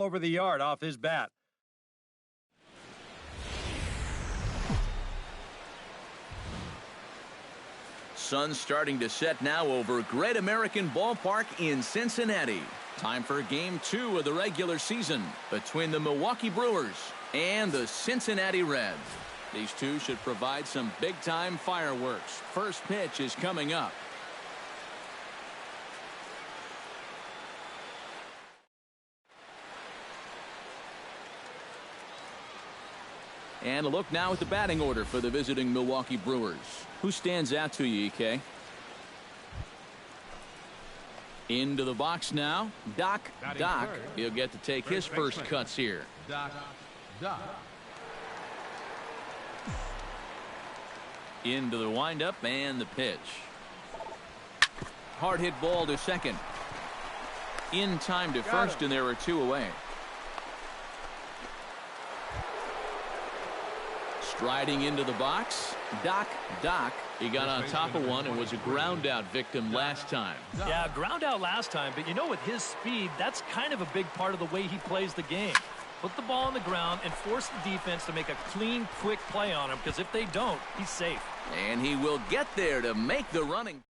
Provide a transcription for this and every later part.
over the yard off his bat. Sun's starting to set now over Great American Ballpark in Cincinnati. Time for Game 2 of the regular season between the Milwaukee Brewers and the Cincinnati Reds. These two should provide some big-time fireworks. First pitch is coming up. And a look now at the batting order for the visiting Milwaukee Brewers. Who stands out to you, EK? Into the box now. Doc. He'll get to take his first cuts here. Doc. Into the windup and the pitch. Hard hit ball to second. In time to first, and there are two away. Striding into the box, Doc. He got on top of one and was a ground out victim last time. Yeah, ground out last time, but you know, with his speed, that's kind of a big part of the way he plays the game. Put the ball on the ground and force the defense to make a clean, quick play on him, because if they don't, he's safe. And he will get there to make the running.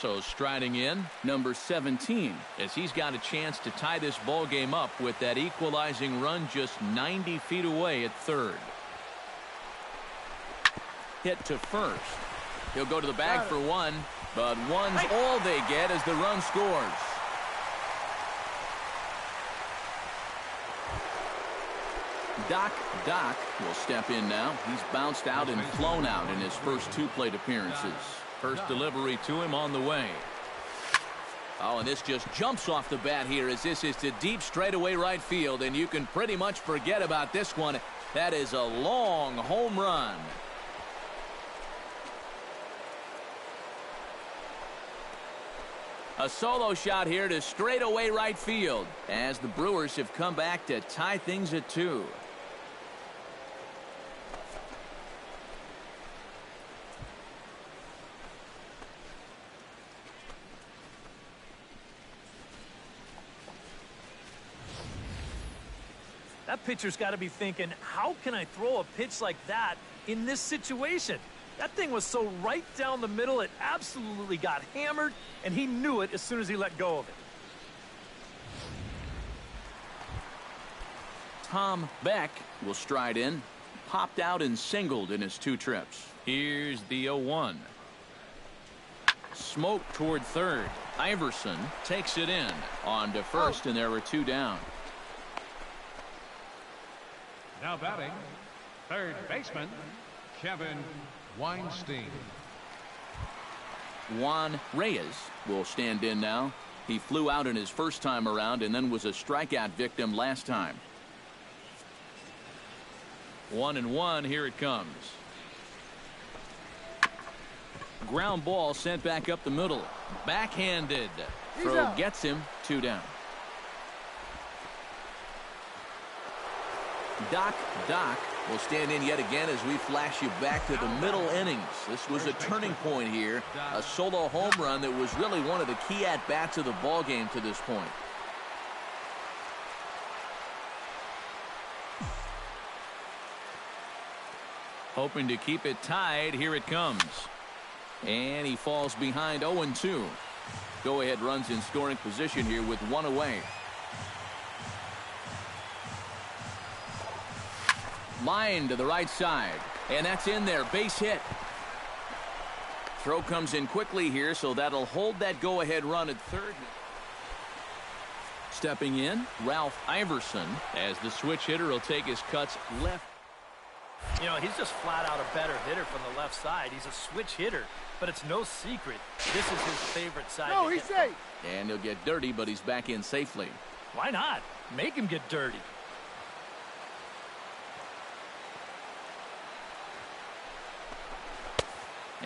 So striding in, number 17, as he's got a chance to tie this ball game up with that equalizing run just 90 feet away at third. Hit to first. He'll go to the bag for one, but one's all they get as the run scores. Doc will step in now. He's bounced out and flown out in his first two plate appearances. First delivery to him on the way. Oh, and this just jumps off the bat here as this is to deep straightaway right field, and you can pretty much forget about this one. That is a long home run. A solo shot here to straightaway right field as the Brewers have come back to tie things at 2. That pitcher's got to be thinking, how can I throw a pitch like that in this situation? That thing was so right down the middle, it absolutely got hammered, and he knew it as soon as he let go of it. Tom Beck will stride in. Popped out and singled in his 2 trips. Here's the 0-1. Smoke toward third. Iverson takes it in. On to first, and there were 2 down. Now batting, third baseman, Kevin Weinstein. Juan Reyes will stand in now. He flew out in his first time around and then was a strikeout victim last time. 1-1, here it comes. Ground ball sent back up the middle. Backhanded. Throw gets him, 2 down. Doc will stand in yet again as we flash you back to the middle innings. This was a turning point here. A solo home run that was really one of the key at-bats of the ball game to this point. Hoping to keep it tied. Here it comes. And he falls behind 0-2. Go-ahead runs in scoring position here with 1 away. Line to the right side, and that's in there. Base hit. Throw comes in quickly here, so that'll hold that go-ahead run at third. Stepping in, Ralph Iverson, as the switch hitter will take his cuts left. You know, he's just flat out a better hitter from the left side. He's a switch hitter, but it's no secret this is his favorite side. No, he's safe. And he'll get dirty, but he's back in safely. Why not? Make him get dirty.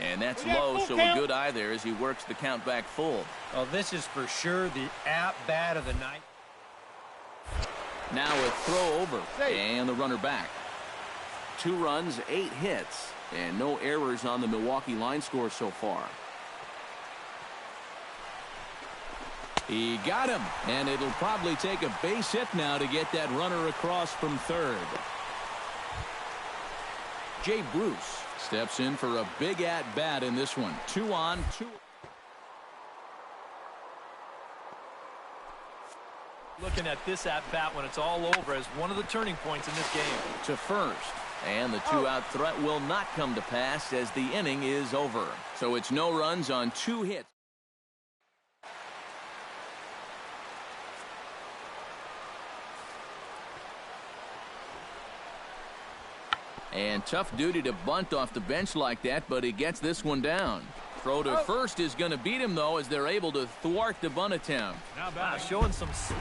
And that's low, so a good eye there as he works the count back full. Well, this is for sure the at-bat of the night. Now a throw over, and the runner back. 2 runs, 8 hits, and no errors on the Milwaukee line score so far. He got him, and it'll probably take a base hit now to get that runner across from third. Jay Bruce steps in for a big at-bat in this one. 2 on, 2. Looking at this at-bat when it's all over as one of the turning points in this game. To first. And the 2-out threat will not come to pass as the inning is over. So it's no runs on 2 hits. And tough duty to bunt off the bench like that, but he gets this one down. Throw to first is going to beat him, though, as they're able to thwart the bunt attempt. Wow, showing some sweet.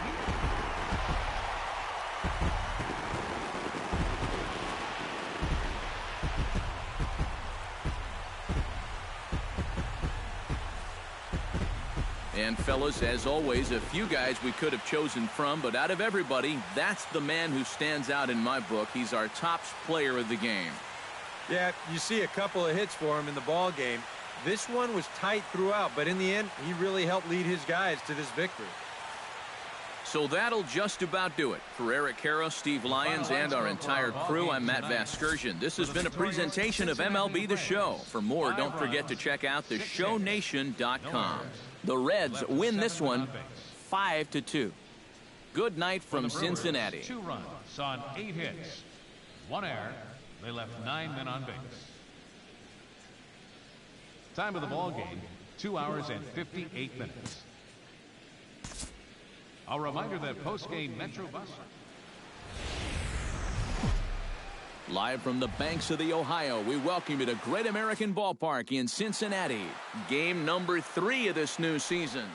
And, fellas, as always, a few guys we could have chosen from, but out of everybody, that's the man who stands out in my book. He's our top player of the game. Yeah, you see a couple of hits for him in the ball game. This one was tight throughout, but in the end, he really helped lead his guys to this victory. So that'll just about do it. For Eric Caro, Steve Lyons, and our entire crew, I'm Matt Vasgersian. This has been a presentation of MLB The Show. For more, don't forget to check out theshownation.com. The Reds win this one 5-2. Good night from Cincinnati. 2 runs on 8 hits. 1 error. They left 9 men on base. Time of the ball game, 2 hours and 58 minutes. A reminder that post-game Metro Bus. Live from the banks of the Ohio, we welcome you to Great American Ballpark in Cincinnati. Game number 3 of this new season.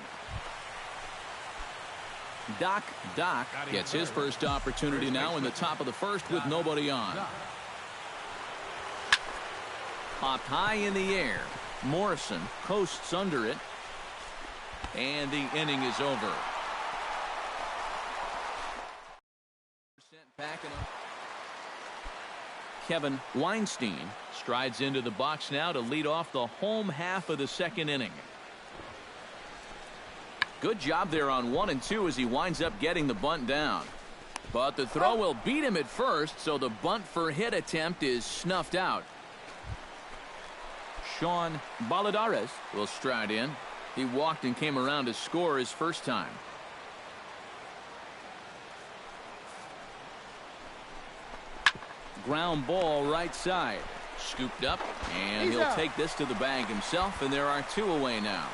Doc gets his first opportunity now in the top of the first with nobody on. Popped high in the air. Morrison coasts under it. And the inning is over. Kevin Weinstein strides into the box now to lead off the home half of the second inning. Good job there on 1 and 2 as he winds up getting the bunt down. But the throw will beat him at first, so the bunt for hit attempt is snuffed out. Sean Baladares will stride in. He walked and came around to score his first time. Ground ball right side. Scooped up, and he'll take this to the bag himself, and there are 2 away now.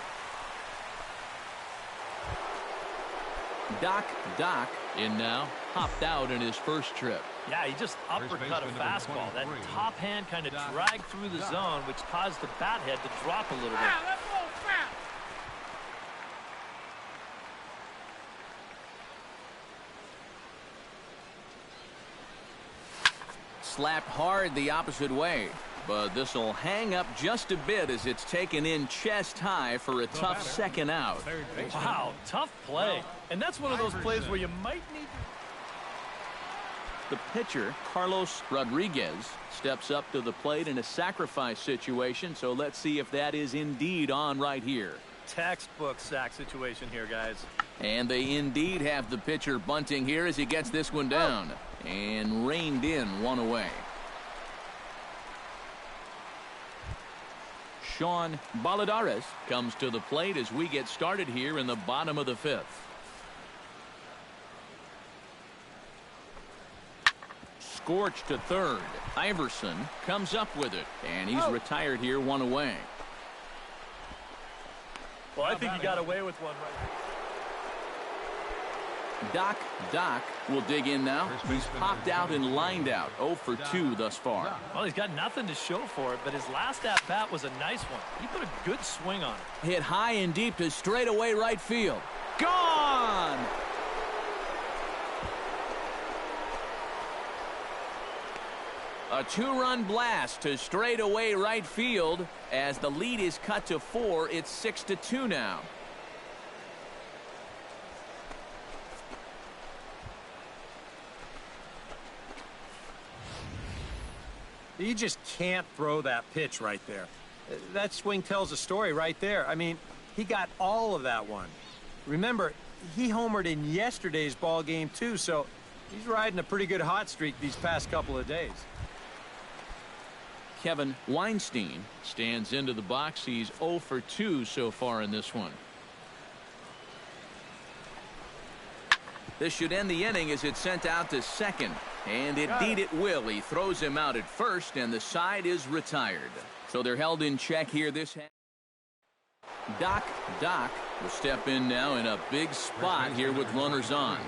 Doc in now. Hopped out in his first trip. Yeah, he just uppercut a fastball. That top hand kind of dragged through the zone, which caused the bat head to drop a little bit. Slapped hard the opposite way, but this will hang up just a bit as it's taken in chest high for a tough second out. Wow, tough play. And that's one of those plays where you might need The pitcher, Carlos Rodriguez, steps up to the plate in a sacrifice situation, so let's see if that is indeed on right here. textbook sack situation here, guys. And they indeed have the pitcher bunting here as he gets this one down and reined in 1 away. Sean Baladares comes to the plate as we get started here in the bottom of the 5th. Scorched to third. Iverson comes up with it, and he's retired here 1 away. Well, I think he got away with one right. Doc will dig in now. He's popped out and lined out. 0 for 2 thus far. Well, he's got nothing to show for it, but his last at-bat was a nice one. He put a good swing on it. Hit high and deep to straightaway right field. Gone! A 2-run blast to straightaway right field. As the lead is cut to 4, it's 6-2 now. You just can't throw that pitch right there. That swing tells a story right there. I mean, he got all of that one. Remember, he homered in yesterday's ball game too, so he's riding a pretty good hot streak these past couple of days. Kevin Weinstein stands into the box. He's 0 for 2 so far in this one. This should end the inning as it's sent out to second. And indeed it will. He throws him out at first, and the side is retired. So they're held in check here this half. Doc will step in now in a big spot here with runners on.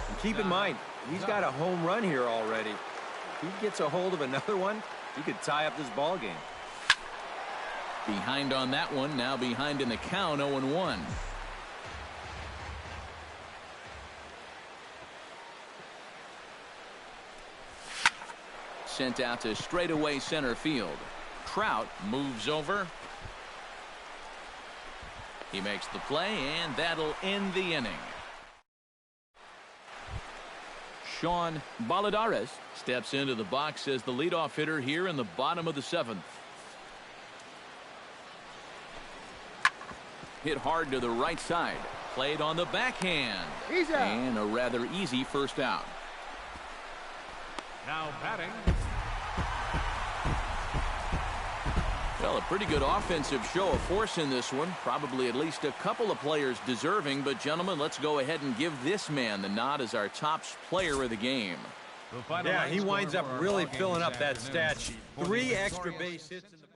And keep in mind, he's got a home run here already. If he gets a hold of another one, he could tie up this ball game. Behind on that one, now behind in the count, 0-1. Sent out to straightaway center field. Trout moves over. He makes the play, and that'll end the inning. Sean Baladares steps into the box as the leadoff hitter here in the bottom of the 7th. Hit hard to the right side. Played on the backhand. And a rather easy first out. Now batting. Well, a pretty good offensive show of force in this one. Probably at least a couple of players deserving. But, gentlemen, let's go ahead and give this man the nod as our top player of the game. Yeah, he winds up really filling up that stat sheet. 3 extra base hits in the ball.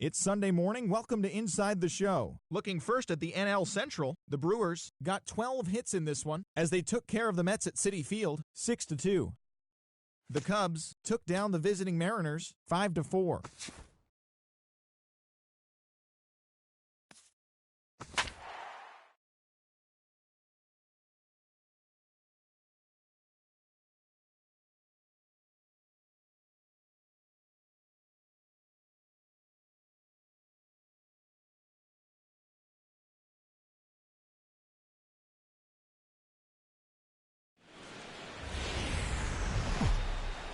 It's Sunday morning. Welcome to Inside the Show. Looking first at the NL Central, the Brewers got 12 hits in this one as they took care of the Mets at Citi Field 6-2. The Cubs took down the visiting Mariners 5-4.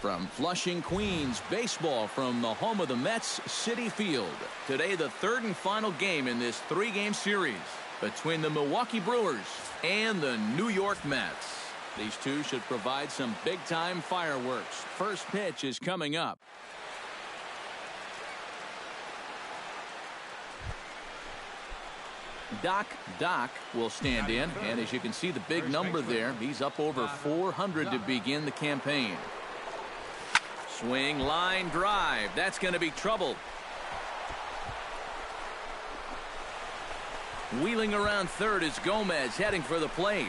From Flushing, Queens, baseball from the home of the Mets, Citi Field. Today, the third and final game in this 3-game series between the Milwaukee Brewers and the New York Mets. These two should provide some big-time fireworks. First pitch is coming up. Doc will stand in, and as you can see the big number there, he's up over 400 to begin the campaign. Swing, line, drive. That's going to be trouble. Wheeling around third is Gomez heading for the plate.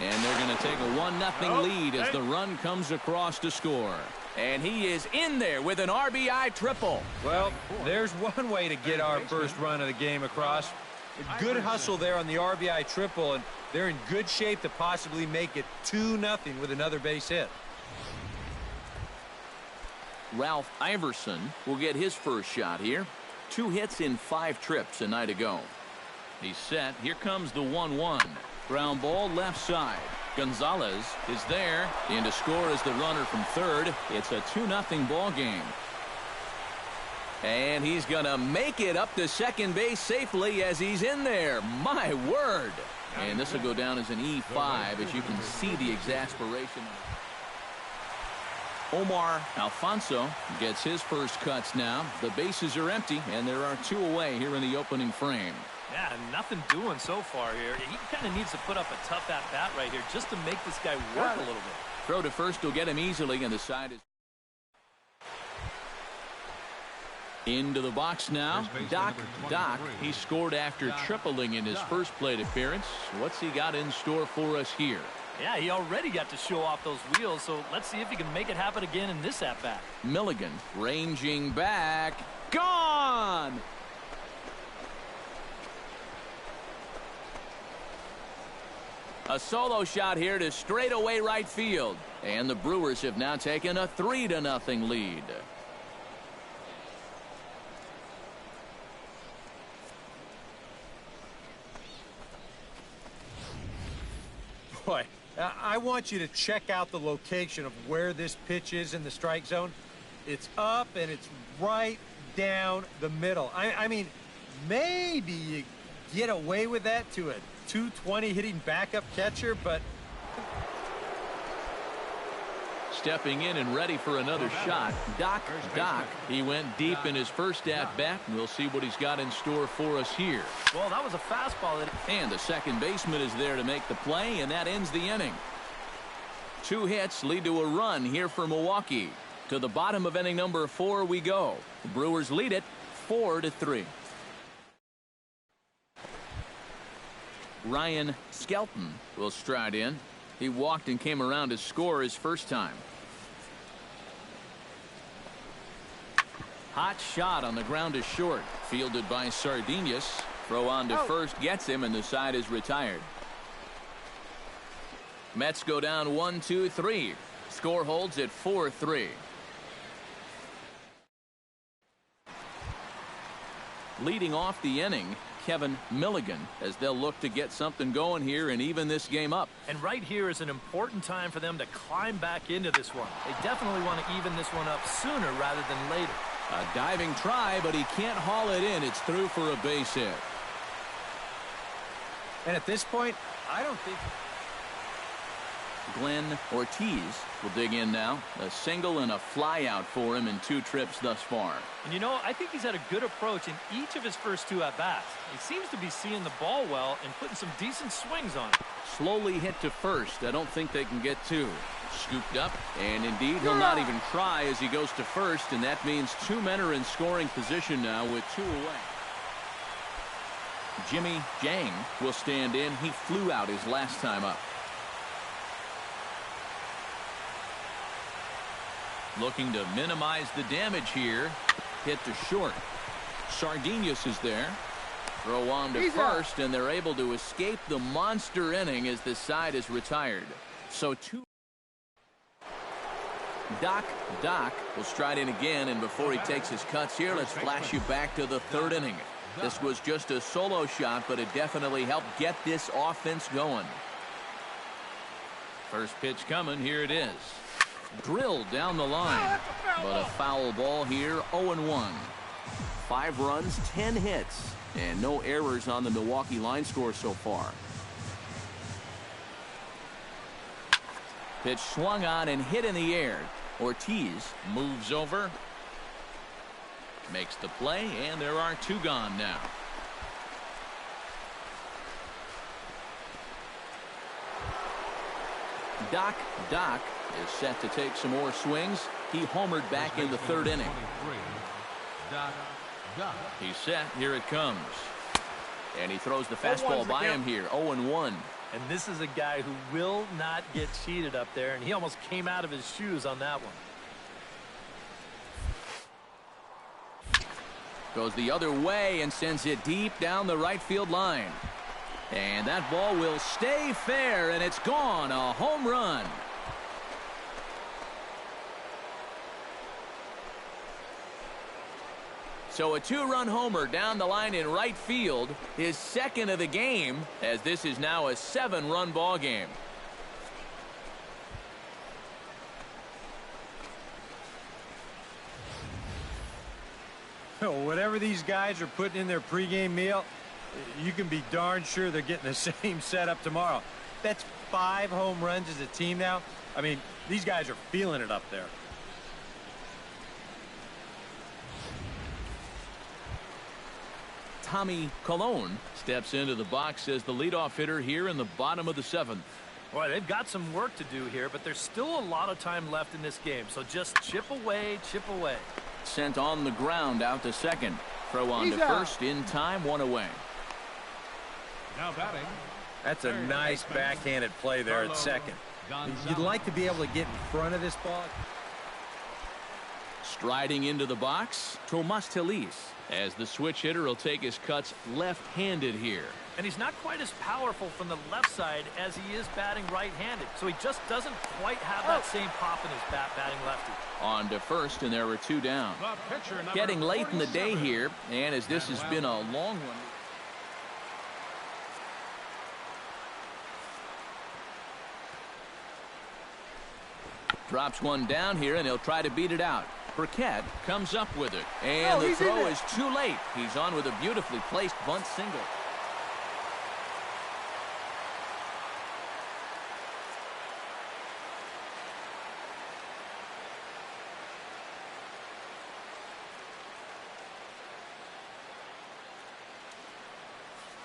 And they're going to take a 1-0 lead as the run comes across to score. And he is in there with an RBI triple. Well, there's one way to get our first run of the game across. A good hustle there on the RBI triple, and they're in good shape to possibly make it 2-0 with another base hit. Ralph Iverson will get his first shot here. 2 hits in 5 trips a night ago. He's set. Here comes the 1-1. Ground ball left side. Gonzalez is there. In to score is the runner from third. It's a 2-0 ball game. And he's going to make it up to second base safely as he's in there. My word. And this will go down as an E5 as you can see the exasperation. Omar Alfonso gets his first cuts now. The bases are empty, and there are 2 away here in the opening frame. Yeah, nothing doing so far here. He kind of needs to put up a tough at-bat right here just to make this guy work a little bit. Throw to first will get him easily, and the side is into the box now. Doc, he scored after tripling in his first plate appearance. What's he got in store for us here? Yeah, he already got to show off those wheels, so let's see if he can make it happen again in this at-bat. Milligan ranging back. Gone! A solo shot here to straightaway right field. And the Brewers have now taken a 3-0 lead. Boy, I want you to check out the location of where this pitch is in the strike zone. It's up and it's right down the middle. I mean, maybe you get away with that to a 220 hitting backup catcher, but stepping in and ready for another shot. Doc, he went deep in his first at-bat, and we'll see what he's got in store for us here. Well, that was a fastball. And the second baseman is there to make the play, and that ends the inning. 2 hits lead to a run here for Milwaukee. To the bottom of inning number 4 we go. The Brewers lead it 4-3. Ryan Skelton will stride in. He walked and came around to score his first time. Hot shot on the ground is short. Fielded by Sardinius. Throw on to first gets him, and the side is retired. Mets go down 1-2-3. Score holds at 4-3. Leading off the inning, Kevin Milligan, as they'll look to get something going here and even this game up. And right here is an important time for them to climb back into this one. They definitely want to even this one up sooner rather than later. A diving try, but he can't haul it in. It's through for a base hit. and at this point, I don't think Glenn Ortiz will dig in now. A single and a fly out for him in 2 trips thus far. And you know, I think he's had a good approach in each of his first 2 at-bats. He seems to be seeing the ball well and putting some decent swings on it. Slowly hit to first. I don't think they can get 2. Scooped up, and indeed he'll not even try as he goes to first, and that means 2 men are in scoring position now with 2 away. Jimmy Jang will stand in. He flew out his last time up. Looking to minimize the damage here. Hit to short. Sardinius is there. Throw on to first, and they're able to escape the monster inning as this side is retired. So 2. Doc will stride in again, and before he takes his cuts here, let's flash you back to the 3rd inning. This was just a solo shot, but it definitely helped get this offense going. First pitch coming. Here it is. Drilled down the line, but a foul ball here. 0-1. 5 runs, 10 hits, and no errors on the Milwaukee line score so far. Pitch swung on and hit in the air. Ortiz moves over, makes the play, and there are 2 gone now. Doc is set to take some more swings. He homered back in the 3rd inning. He's set. Here it comes. And he throws the fastball by him here. 0-1. And this is a guy who will not get cheated up there, and he almost came out of his shoes on that one. Goes the other way and sends it deep down the right field line. And that ball will stay fair, and it's gone. A home run. So a 2-run homer down the line in right field, his 2nd of the game, as this is now a 7-run ball game. Whatever these guys are putting in their pregame meal, you can be darn sure they're getting the same setup tomorrow. That's 5 home runs as a team now. I mean, these guys are feeling it up there. Tommy Colon steps into the box as the leadoff hitter here in the bottom of the 7th. Boy, they've got some work to do here, but there's still a lot of time left in this game. So just chip away, chip away. Sent on the ground out to second. Throw on to first in time, 1 away. Now batting. That's a nice backhanded play there at second. You'd like to be able to get in front of this ball. Striding into the box, Tomas Telis, as the switch hitter will take his cuts left-handed here. And he's not quite as powerful from the left side as he is batting right-handed. So he just doesn't quite have that same pop in his bat batting lefty. On to first, and there were 2 down. Getting late in the day here, and as this has been a long one. Drops one down here, and he'll try to beat it out. Burkett comes up with it, and the throw is too late. He's on with a beautifully placed bunt single.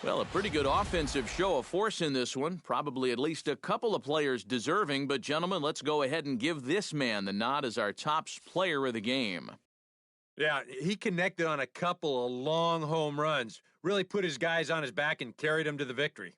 Well, a pretty good offensive show of force in this one. Probably at least a couple of players deserving. But, gentlemen, let's go ahead and give this man the nod as our top player of the game. Yeah, he connected on a couple of long home runs. Really put his guys on his back and carried them to the victory.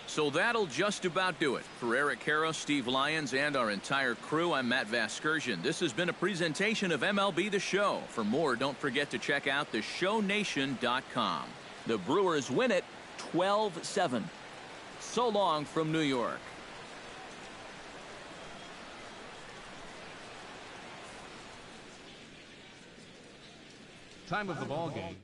So that'll just about do it. For Eric Harrow, Steve Lyons, and our entire crew, I'm Matt Vasgersian. This has been a presentation of MLB The Show. For more, don't forget to check out theshownation.com. The Brewers win it 12-7. So long from New York. Time of the ball game.